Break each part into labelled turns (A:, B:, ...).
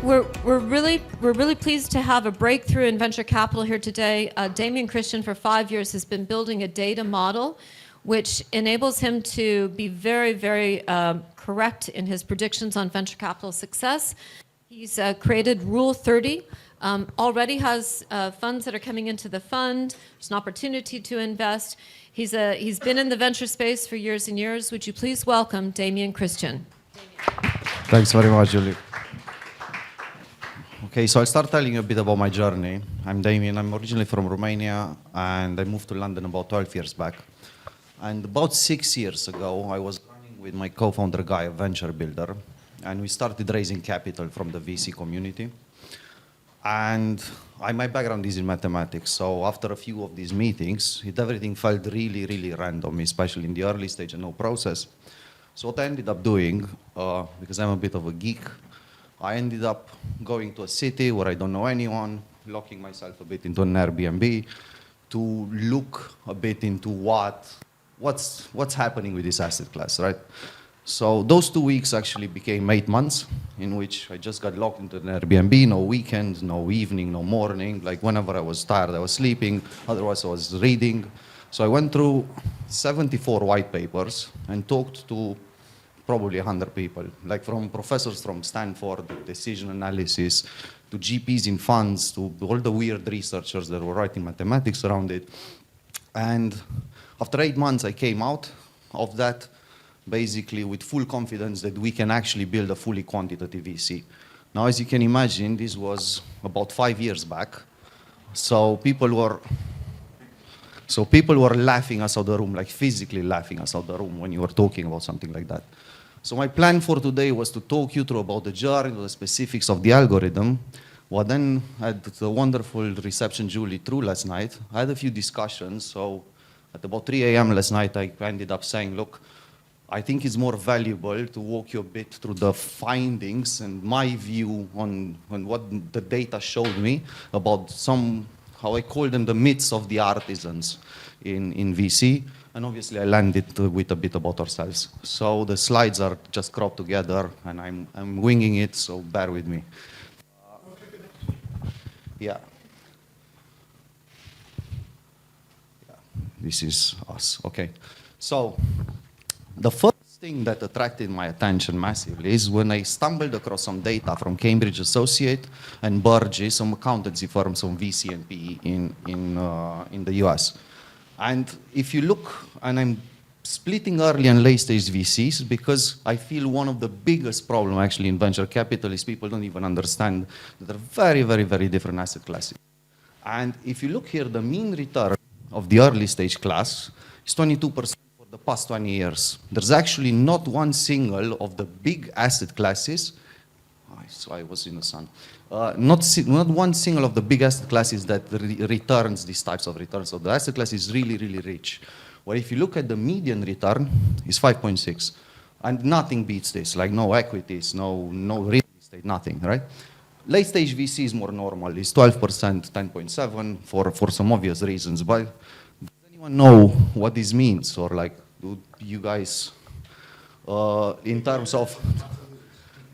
A: We're really pleased to have a breakthrough in venture capital here today. Damian Cristian for 5 years has been building a data model which enables him to be very correct in his predictions on venture capital success. He's created Rule30, already has funds that are coming into the fund. There's an opportunity to invest. He's been in the venture space for years and years. Would you please welcome Damian Cristian?
B: Thanks very much, Julie. Okay, so I'll start telling you a bit about my journey. I'm Damian. I'm originally from Romania, and I moved to London about 12 years back. And about 6 years ago, I was running with my co-founder Guy, a venture builder, and we started raising capital from the VC community. And my background is in mathematics, so after a few of these meetings, everything felt really random, especially in the early stage and no process. So what I ended up doing, because I'm a bit of a geek, I ended up going to a city where I don't know anyone, locking myself a bit into an Airbnb to look a bit into what's happening with this asset class, right? So those 2 weeks actually became 8 months in which I just got locked into an Airbnb, no weekends, no evening, no morning. Like whenever I was tired, I was sleeping, otherwise I was reading. So I went through 74 white papers and talked to probably 100 people, like from professors from Stanford, decision analysis, to GPs in funds, to all the weird researchers that were writing mathematics around it. And after 8 months, I came out of that basically with full confidence that we can actually build a fully quantitative VC. Now, as you can imagine, this was about 5 years back. So people were laughing us out of the room, like physically laughing us out of the room when you were talking about something like that. So my plan for today was to talk you through about the journey, the specifics of the algorithm. Well, then I had the wonderful reception Julie threw last night. I had a few discussions. So at about 3 a.m. last night, I ended up saying, look, I think it's more valuable to walk you a bit through the findings and my view on what the data showed me about how I call them the myths of the artisans in VC. And obviously I landed with a bit about ourselves. So the slides are just cropped together and I'm winging it, so bear with me. Yeah. This is us, okay. So the first thing that attracted my attention massively is when I stumbled across some data from Cambridge Associates and Burgess, some accountancy firms, some VC and PE in the US. And if you look, and I'm splitting early and late stage VCs because I feel one of the biggest problems actually in venture capital is people don't even understand that they're very different asset classes. And if you look here, the mean return of the early stage class is 22% for the past 20 years. There's actually not one single of the big asset classes, so I was in the sun, not one single of the big asset classes that returns these types of returns. So the asset class is really rich. Well, if you look at the median return, it's 5.6. And nothing beats this, like no equities, no real estate, nothing, right? Late stage VC is more normal. It's 12%, 10.7 for some obvious reasons. But does anyone know what this means? Or like, do you guys, in terms of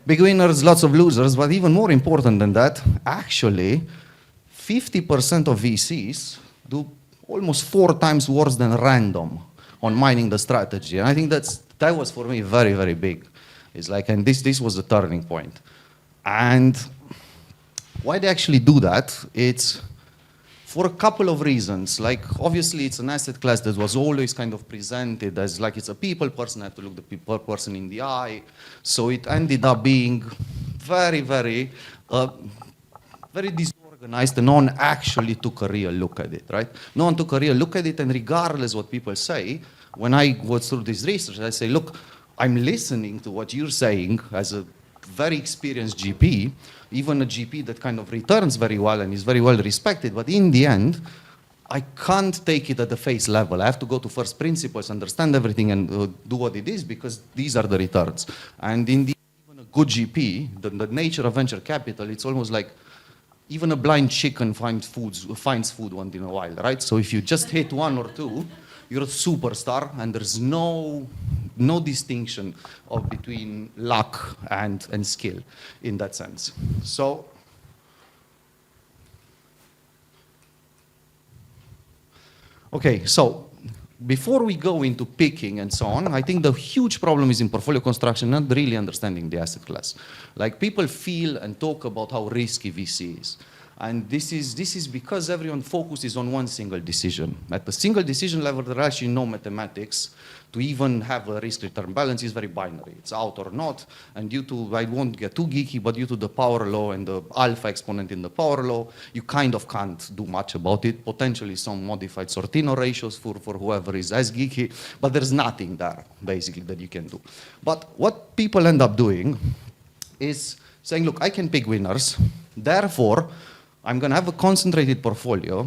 B: big winners, lots of losers, but even more important than that, actually, 50% of VCs do almost 4 times worse than random on mining the strategy. And I think that was for me very big. It's like, and this was the turning point. And why they actually do that? It's for a couple of reasons. Like, obviously, it's an asset class that was always kind of presented as like it's a people person, I have to look the people person in the eye. So it ended up being very disorganized, and no one actually took a real look at it, right? No one took a real look at it, and regardless what people say, when I go through this research, I say, look, I'm listening to what you're saying as a very experienced GP, even a GP that kind of returns very well and is very well respected, but in the end, I can't take it at the face level. I have to go to first principles, understand everything, and do what it is, because these are the returns. And in the even a good GP, the nature of venture capital, it's almost like even a blind chicken finds food once in a while, right? So if you just hit one or two, you're a superstar, and there's no distinction between luck and skill in that sense. So, okay, so before we go into picking and so on, I think the huge problem is in portfolio construction, not really understanding the asset class. Like, people feel and talk about how risky VC is. And this is because everyone focuses on one single decision. At the single decision level, there are actually no mathematics to even have a risk-return balance. Is very binary. It's out or not. And due to, I won't get too geeky, but due to the power law and the alpha exponent in the power law, you kind of can't do much about it. Potentially some modified Sortino ratios for whoever is as geeky, but there's nothing there, basically, that you can do. But what people end up doing is saying, look, I can pick winners, therefore, I'm going to have a concentrated portfolio,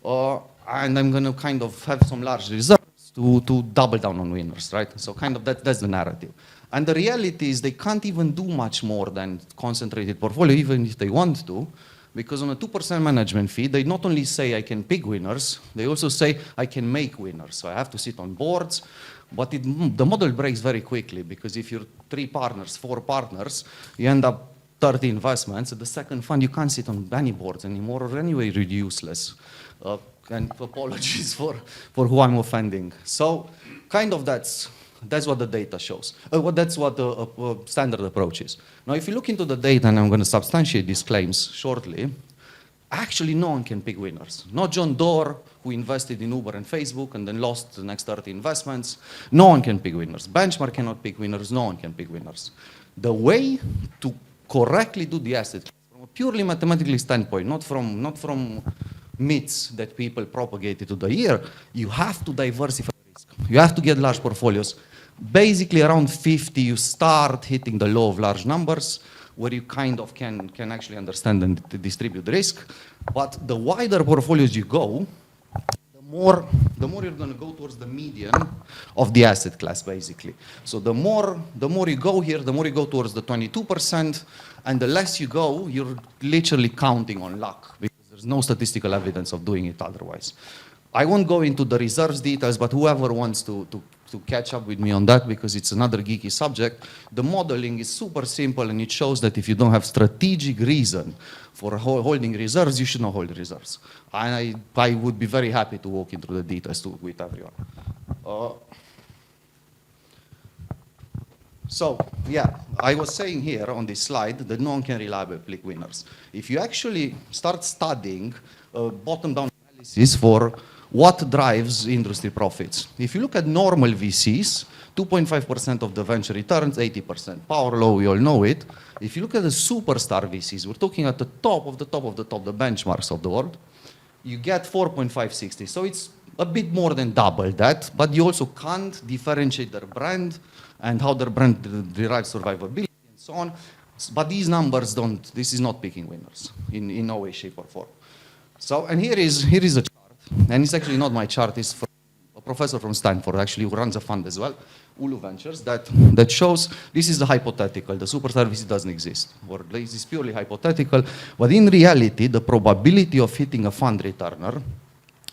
B: and I'm going to kind of have some large reserves to double down on winners, right? So kind of that's the narrative. And the reality is they can't even do much more than concentrated portfolio, even if they want to, because on a 2% management fee, they not only say I can pick winners, they also say I can make winners. So I have to sit on boards, but the model breaks very quickly, because if you're 3 partners, 4 partners, you end up 30 investments. At the second fund, you can't sit on any boards anymore, or anyway, you're useless. And apologies for who I'm offending. So, kind of that's what the data shows. That's what the standard approach is. Now, if you look into the data, and I'm going to substantiate these claims shortly, actually no one can pick winners. Not John Doerr, who invested in Uber and Facebook and then lost the next 30 investments. No one can pick winners. Benchmark cannot pick winners. No one can pick winners. The way to correctly do the asset from a purely mathematically standpoint, not from myths that people propagated to the year, you have to diversify risk. You have to get large portfolios. Basically, around 50, you start hitting the law of large numbers, where you kind of can actually understand and distribute risk. But the wider portfolios you go, the more you're going to go towards the median of the asset class, basically. So the more you go here, the more you go towards the 22%, and the less you go, you're literally counting on luck, because there's no statistical evidence of doing it otherwise. I won't go into the reserves details, but whoever wants to catch up with me on that, because it's another geeky subject, the modeling is super simple, and it shows that if you don't have strategic reason for holding reserves, you should not hold reserves. And I would be very happy to walk into the details with everyone. So, yeah, I was saying here on this slide that no one can reliably pick winners. If you actually start studying bottom-down analysis for what drives industry profits, if you look at normal VCs, 2.5% of the venture returns, 80%. Power law, we all know it. If you look at the superstar VCs, we're talking at the top of the top of the top, the benchmarks of the world, you get 4.560. So it's a bit more than double that, but you also can't differentiate their brand and how their brand derives survivability and so on. But these numbers this is not picking winners in no way, shape, or form. So, and here is a chart, and it's actually not my chart, it's from a professor from Stanford, actually, who runs a fund as well, Ulu Ventures, that shows this is the hypothetical. The superstar VC doesn't exist, or this is purely hypothetical, but in reality, the probability of hitting a fund returner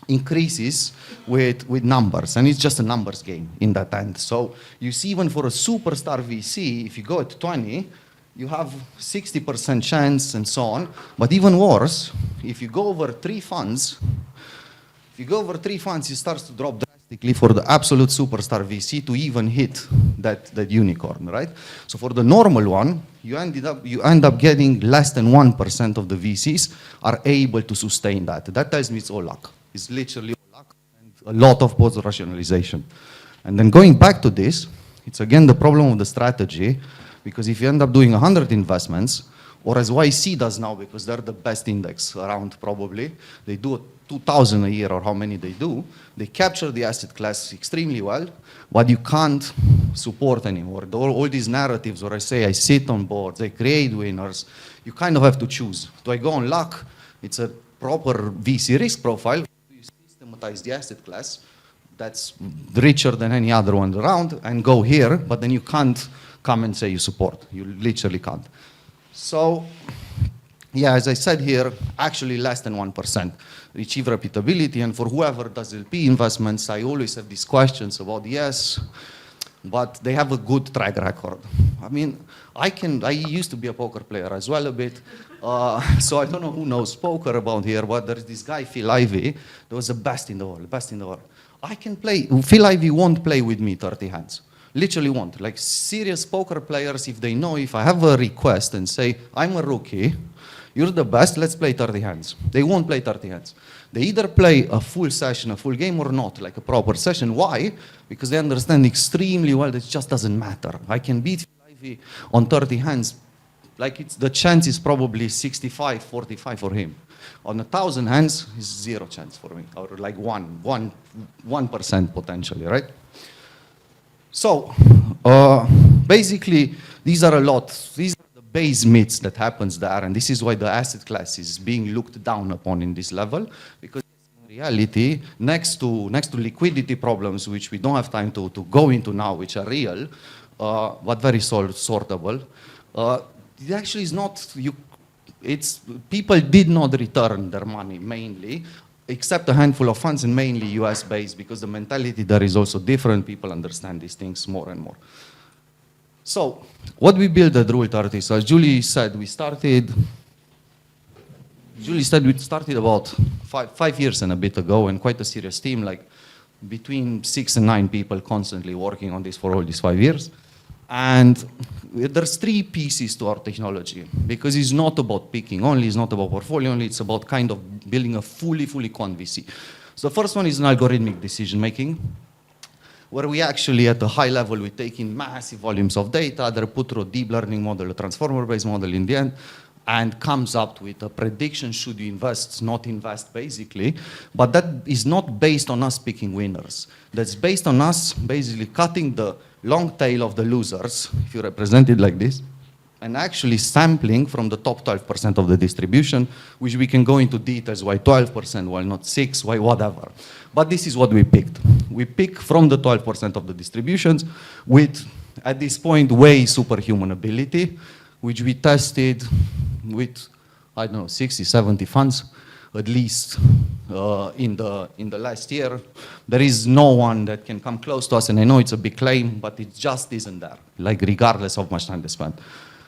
B: increases with numbers, and it's just a numbers game in that end. So you see, even for a superstar VC, if you go at 20, you have 60% chance and so on. But even worse, if you go over 3 funds, you start to drop drastically for the absolute superstar VC to even hit that unicorn, right? So for the normal one, you end up getting less than 1% of the VCs are able to sustain that. That tells me it's all luck. It's literally all luck and a lot of post-rationalization. And then going back to this, it's again the problem of the strategy, because if you end up doing 100 investments, or as YC does now, because they're the best index around probably, they do 2,000 a year or how many they do, they capture the asset class extremely well, but you can't support anymore. All these narratives where I say I sit on boards, I create winners, you kind of have to choose. Do I go on luck? It's a proper VC risk profile. Do you systematize the asset class that's richer than any other one around and go here, but then you can't come and say you support. You literally can't. So yeah, as I said here, actually less than 1% achieve repeatability. And for whoever does LP investments, I always have these questions about, yes, but they have a good track record. I mean, I used to be a poker player as well a bit, so I don't know who knows poker about here, but there's this guy, Phil Ivey, that was the best in the world, best in the world. I can play, Phil Ivey won't play with me 30 hands. Literally won't. Like serious poker players, if they know if I have a request and say, I'm a rookie, you're the best, let's play 30 hands. They won't play 30 hands. They either play a full session, a full game, or not, like a proper session. Why? Because they understand extremely well that it just doesn't matter. I can beat Ivy on 30 hands. Like the chance is probably 65-45 for him. On 1,000 hands, it's 0 chance for me, or like 1% potentially, right? So, basically, these are a lot. These are the base myths that happens there, and this is why the asset class is being looked down upon in this level, because in reality, next to liquidity problems, which we don't have time to go into now, which are real, but very sortable, it actually is not, people did not return their money mainly, except a handful of funds, and mainly US-based, because the mentality there is also different. People understand these things more and more. So, what we built at Rule30, so as Julie said, we started about five years and a bit ago, and quite a serious team, like between 6 and 9 people constantly working on this for all these 5 years. And there's 3 pieces to our technology, because it's not about picking only, it's not about portfolio only, it's about kind of building a fully quant VC. So the first one is an algorithmic decision making, where we actually at a high level, we take in massive volumes of data, they're put through a deep learning model, a transformer-based model in the end, and comes up with a prediction, should you invest, not invest, basically. But that is not based on us picking winners. That's based on us basically cutting the long tail of the losers, if you represent it like this, and actually sampling from the top 12% of the distribution, which we can go into details, why 12%, why not 6%, why whatever. But this is what we picked. We pick from the 12% of the distributions with, at this point, way superhuman ability, which we tested with, I don't know, 60, 70 funds, at least in the last year. There is no one that can come close to us, and I know it's a big claim, but it just isn't there, like regardless of how much time they spend.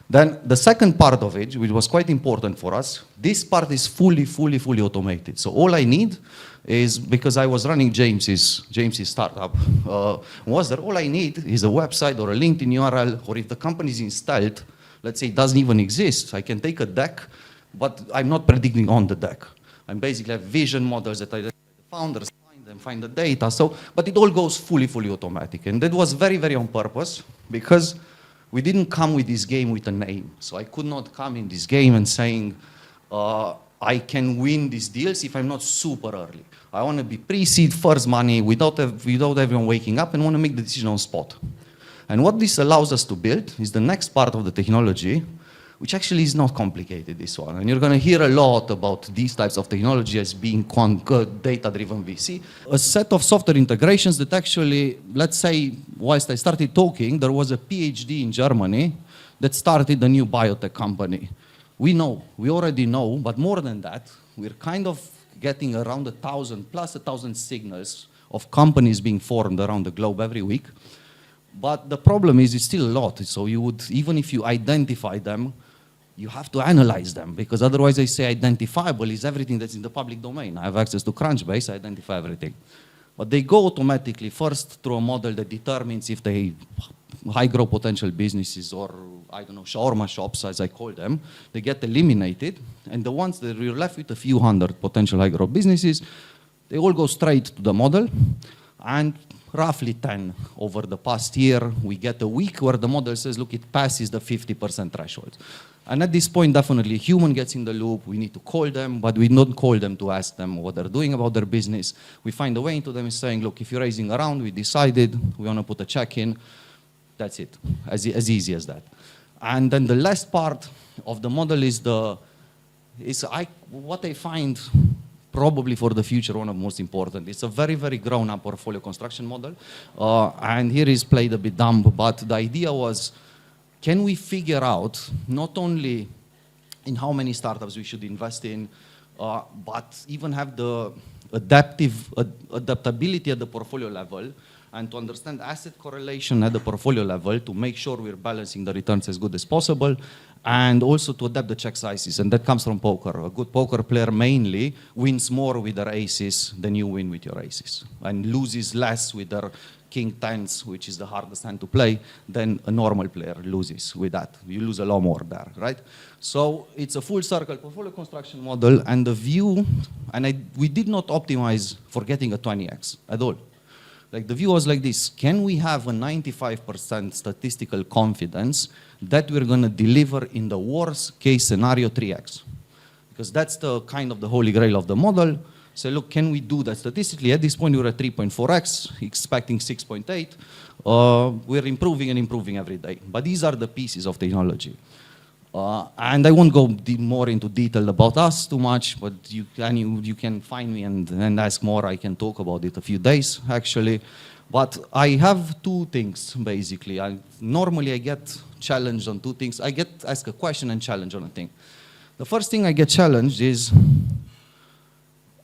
B: Then the second part of it, which was quite important for us, this part is fully automated. So all I need is, because I was running James's startup, all I need is a website or a LinkedIn URL, or if the company is installed, let's say it doesn't even exist, I can take a deck, but I'm not predicting on the deck. I'm basically have vision models that the founders find the data. So, but it all goes fully automatic. And that was very on purpose, because we didn't come with this game with a name. So I could not come in this game and saying, I can win these deals if I'm not super early. I want to be pre-seed, first money, without everyone waking up, and want to make the decision on spot. And what this allows us to build is the next part of the technology, which actually is not complicated, this one. And you're going to hear a lot about these types of technology as being data-driven VC. A set of software integrations that actually, let's say, whilst I started talking, there was a PhD in Germany that started a new biotech company. We already know, but more than that, we're kind of getting around 1,000, plus 1,000 signals of companies being formed around the globe every week. But the problem is, it's still a lot. So you would, even if you identify them, you have to analyze them, because otherwise I say identifiable is everything that's in the public domain. I have access to Crunchbase, I identify everything. But they go automatically first through a model that determines if they high growth potential businesses, or I don't know, shawarma shops as I call them, they get eliminated. And the ones that we're left with, a few hundred potential high growth businesses, they all go straight to the model. And roughly 10 over the past year, we get a week where the model says, look, it passes the 50% threshold. And at this point, definitely a human gets in the loop. We need to call them, but we don't call them to ask them what they're doing about their business. We find a way into them and saying, look, if you're raising a round, we decided we want to put a check in. That's it, as easy as that. And then the last part of the model is what I find probably for the future one of the most important. It's a very grown-up portfolio construction model. And here is played a bit dumb, but the idea was, can we figure out not only in how many startups we should invest in, but even have the adaptability at the portfolio level, and to understand asset correlation at the portfolio level to make sure we're balancing the returns as good as possible, and also to adapt the check sizes. And that comes from poker. A good poker player mainly wins more with their aces than you win with your aces, and loses less with their king tens, which is the hardest hand to play, than a normal player loses with that. You lose a lot more there, right? So it's a full circle portfolio construction model, and the view, and we did not optimize for getting a 20x at all. Like, the view was like this: can we have a 95% statistical confidence that we're going to deliver in the worst case scenario 3x? Because that's the kind of the holy grail of the model. So look, can we do that statistically? At this point, we're at 3.4x, expecting 6.8. We're improving and improving every day. But these are the pieces of technology. And I won't go more into detail about us too much, but you can find me and ask more. I can talk about it a few days, actually. But I have two things, basically. Normally, I get challenged on two things. I get asked a question and challenged on a thing. The first thing I get challenged is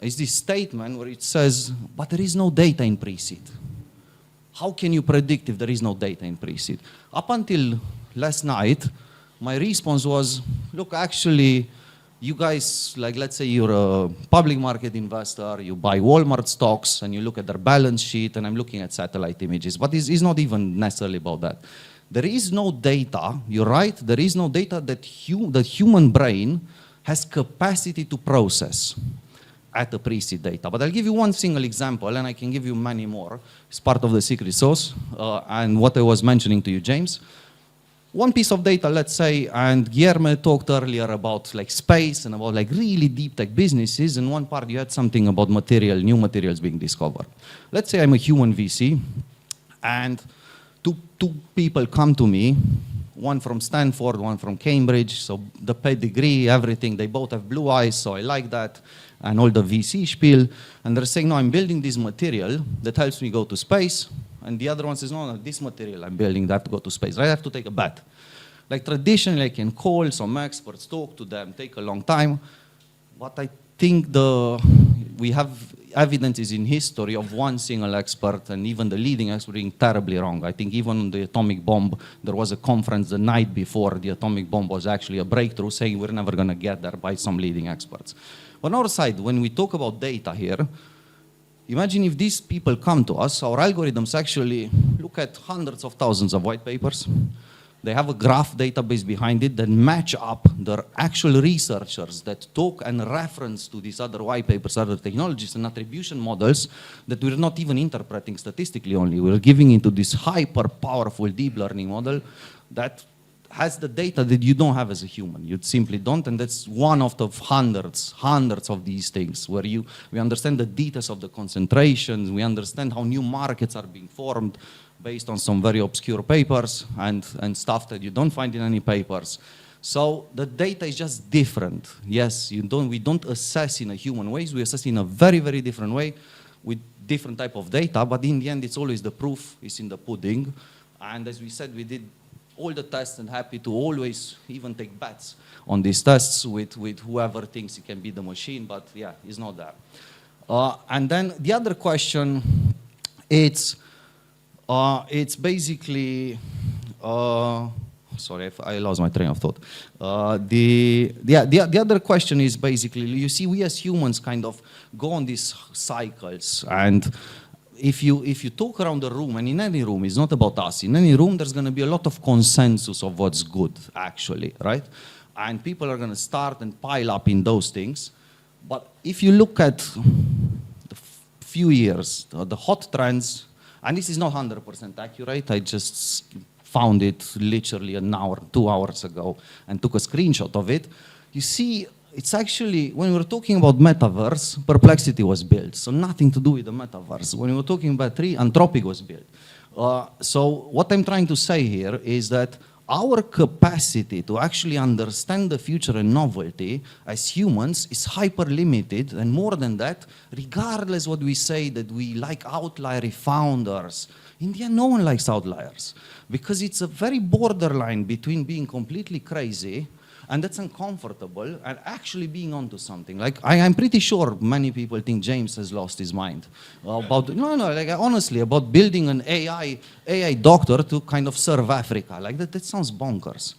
B: this statement where it says, but there is no data in pre-seed. How can you predict if there is no data in pre-seed? Up until last night, my response was, look, actually, you guys, like, let's say you're a public market investor, you buy Walmart stocks, and you look at their balance sheet, and I'm looking at satellite images, but it's not even necessarily about that. There is no data, you're right, there is no data that the human brain has capacity to process at the pre-seed data. But I'll give you one single example, and I can give you many more. It's part of the secret sauce, and what I was mentioning to you, James. One piece of data, let's say, and Guillermo talked earlier about like space and about like really deep tech businesses, and one part you had something about new materials being discovered. Let's say I'm a human VC, and two people come to me, one from Stanford, one from Cambridge, so the pedigree, everything, they both have blue eyes, so I like that, and all the VC spiel, and they're saying, no, I'm building this material that helps me go to space, and the other one says, no, this material I'm building that to go to space. I have to take a bet. Like, traditionally, I can call some experts, talk to them, take a long time, but I think we have evidences in history of one single expert, and even the leading expert being terribly wrong. I think even on the atomic bomb, there was a conference the night before the atomic bomb was actually a breakthrough, saying we're never going to get there by some leading experts. On our side, when we talk about data here, imagine if these people come to us, our algorithms actually look at hundreds of thousands of white papers. They have a graph database behind it that match up the actual researchers that talk and reference to these other white papers, other technologies and attribution models that we're not even interpreting statistically only. We're giving into this hyper powerful deep learning model that has the data that you don't have as a human. You simply don't, and that's one of the hundreds of these things where we understand the details of the concentrations, we understand how new markets are being formed based on some very obscure papers and stuff that you don't find in any papers. So the data is just different. Yes, we don't assess in a human way, we assess in a very, very different way with different type of data, but in the end, it's always the proof is in the pudding. And as we said, we did all the tests and happy to always even take bets on these tests with whoever thinks it can be the machine, but yeah, it's not that. And then the other question, it's basically, sorry, I lost my train of thought. The other question is basically, you see, we as humans kind of go on these cycles, and if you talk around the room, and in any room, it's not about us, in any room there's going to be a lot of consensus of what's good, actually, right? And people are going to start and pile up in those things. But if you look at the few years, the hot trends, and this is not 100% accurate, I just found it literally an hour, 2 hours ago, and took a screenshot of it, you see, it's actually, when we were talking about metaverse, Perplexity was built, so nothing to do with the metaverse. When we were talking about Anthropic was built. So what I'm trying to say here is that our capacity to actually understand the future and novelty as humans is hyper limited, and more than that, regardless what we say that we like outlier founders, in the end no one likes outliers, because it's a very borderline between being completely crazy And that's uncomfortable and actually being onto something. Like, I'm pretty sure many people think James has lost his mind about, like honestly, about building an AI doctor to kind of serve Africa. Like that sounds bonkers.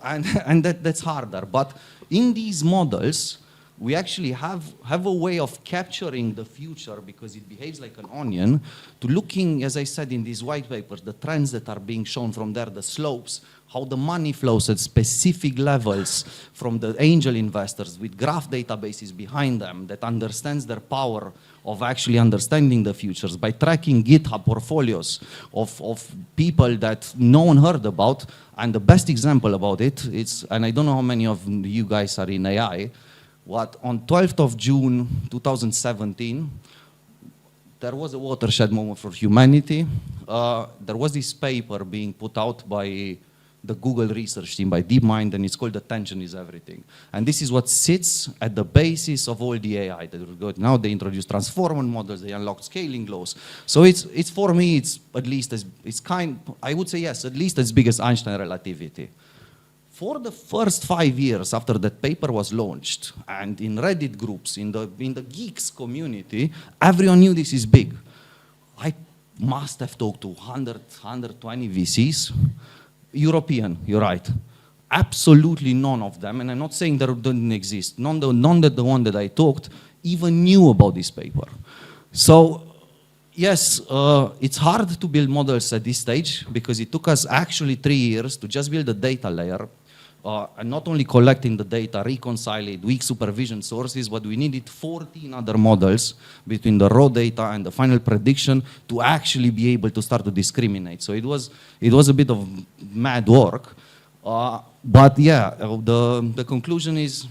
B: And that's harder. But in these models, we actually have a way of capturing the future because it behaves like an onion, to looking, as I said in these white papers, the trends that are being shown from there, the slopes, how the money flows at specific levels from the angel investors with graph databases behind them that understands their power of actually understanding the futures by tracking GitHub portfolios of people that no one heard about. And the best example about it is, and I don't know how many of you guys are in AI, what on 12th of June 2017, there was a watershed moment for humanity. There was this paper being put out by the Google research team, by DeepMind, and it's called Attention is Everything. And this is what sits at the basis of all the AI that we've got now. They introduced transformer models, they unlocked scaling laws. So it's for me, it's at least as, I would say yes, at least as big as Einstein relativity. For the first 5 years after that paper was launched, and in Reddit groups, in the geeks community, everyone knew this is big. I must have talked to 120 VCs, European, you're right. Absolutely none of them, and I'm not saying they didn't exist, none that the one that I talked even knew about this paper. So yes, it's hard to build models at this stage because it took us actually 3 years to just build a data layer. And not only collecting the data, reconcile it, weak supervision sources, but we needed 14 other models between the raw data and the final prediction to actually be able to start to discriminate. So it was a bit of mad work. But yeah, the conclusion is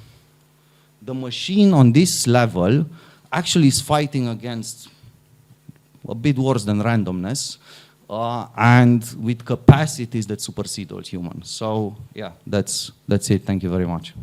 B: the machine on this level actually is fighting against a bit worse than randomness. And with capacities that supersede all humans. So yeah, that's it. Thank you very much.